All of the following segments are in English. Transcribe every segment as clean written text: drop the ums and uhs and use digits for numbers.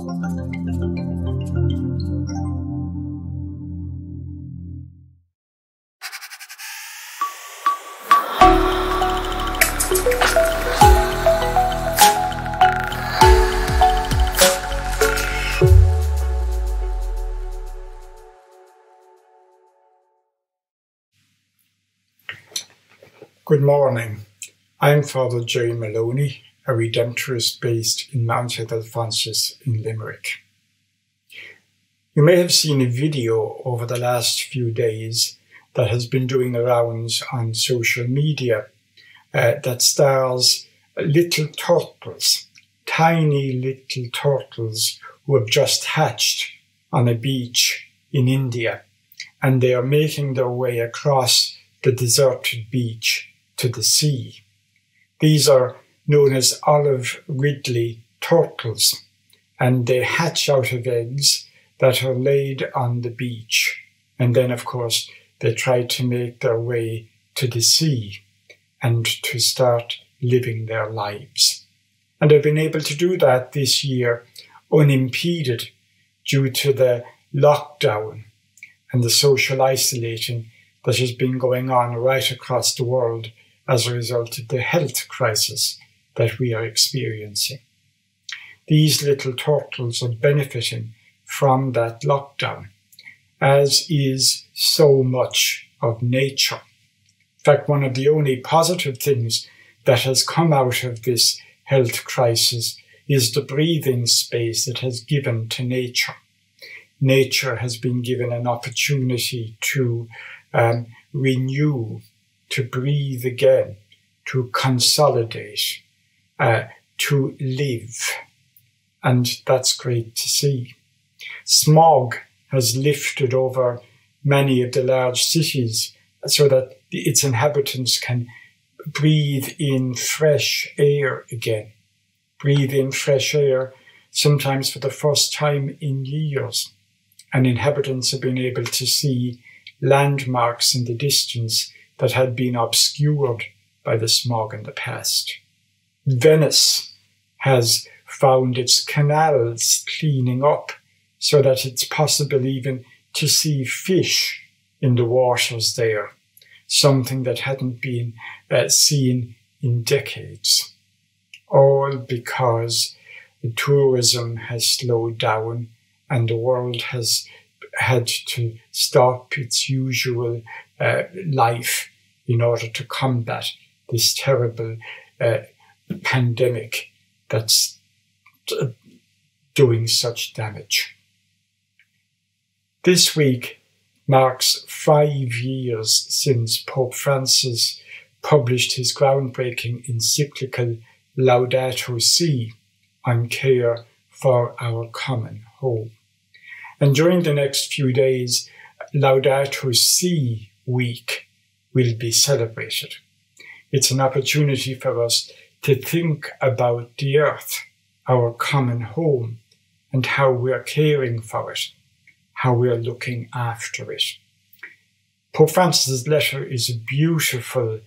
Good morning. I'm Father Gerry Moloney, a Redemptorist based in Mount St. Alphonsus in Limerick. You may have seen a video over the last few days that has been doing the rounds on social media that stars little turtles, tiny little turtles who have just hatched on a beach in India, and they are making their way across the deserted beach to the sea. These are known as olive Ridley turtles, and they hatch out of eggs that are laid on the beach. And then, of course, they try to make their way to the sea and to start living their lives. And they've been able to do that this year unimpeded due to the lockdown and the social isolating that has been going on right across the world as a result of the health crisis that we are experiencing. These little turtles are benefiting from that lockdown, as is so much of nature. In fact, one of the only positive things that has come out of this health crisis is the breathing space it has given to nature. Nature has been given an opportunity to renew, to breathe again, to consolidate, to live. And that's great to see. Smog has lifted over many of the large cities so that its inhabitants can breathe in fresh air again. Breathe in fresh air, sometimes for the first time in years. And inhabitants have been able to see landmarks in the distance that had been obscured by the smog in the past. Venice has found its canals cleaning up so that it's possible even to see fish in the waters there, something that hadn't been seen in decades. All because the tourism has slowed down and the world has had to stop its usual life in order to combat this terrible pandemic that's doing such damage. This week marks 5 years since Pope Francis published his groundbreaking encyclical Laudato Si on care for our common home. And during the next few days, Laudato Si week will be celebrated. It's an opportunity for us to think about the earth, our common home, and how we're caring for it, how we're looking after it. Pope Francis's letter is a beautiful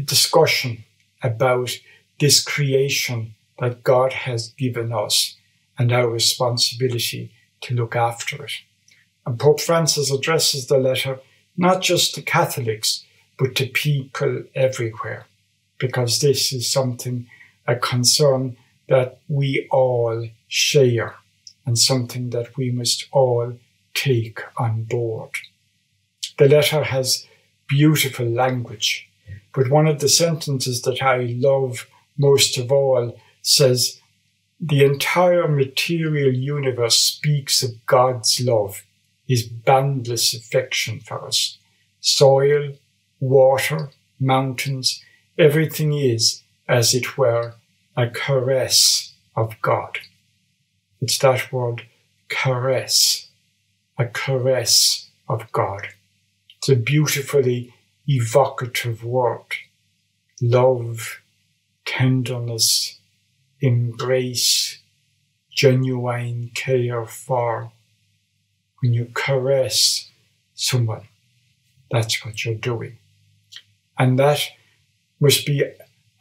discussion about this creation that God has given us and our responsibility to look after it. And Pope Francis addresses the letter not just to Catholics, but to people everywhere, because this is something, a concern that we all share and something that we must all take on board. The letter has beautiful language, but one of the sentences that I love most of all says, "The entire material universe speaks of God's love, his boundless affection for us. Soil, water, mountains, everything is, as it were, a caress of God." It's that word, caress, a caress of God. It's a beautifully evocative word. Love, tenderness, embrace, genuine care for. When you caress someone, that's what you're doing. And that must be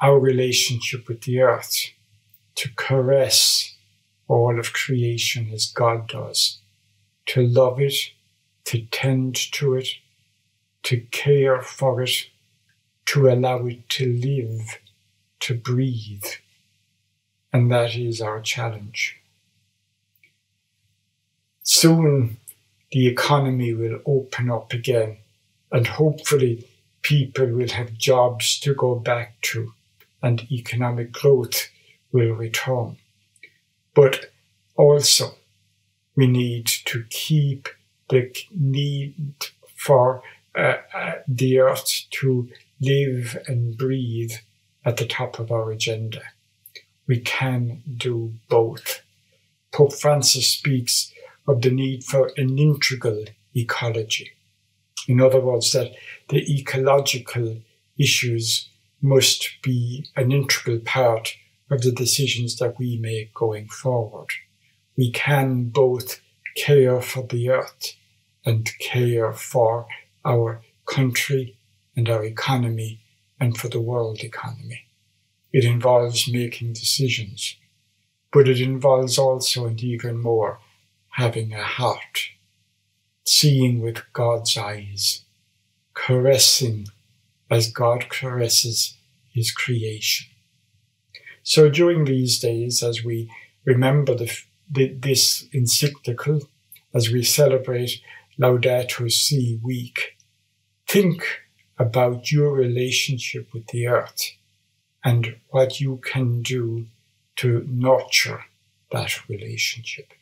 our relationship with the earth, to caress all of creation as God does, to love it, to tend to it, to care for it, to allow it to live, to breathe. And that is our challenge. Soon the economy will open up again, and hopefully people will have jobs to go back to, and economic growth will return. But also, we need to keep the need for the earth to live and breathe at the top of our agenda. We can do both. Pope Francis speaks of the need for an integral ecology. In other words, that the ecological issues must be an integral part of the decisions that we make going forward. We can both care for the earth and care for our country and our economy and for the world economy. It involves making decisions, but it involves also, and even more, having a heart, seeing with God's eyes, caressing as God caresses his creation. So during these days, as we remember this encyclical, as we celebrate Laudato Si week, think about your relationship with the earth and what you can do to nurture that relationship.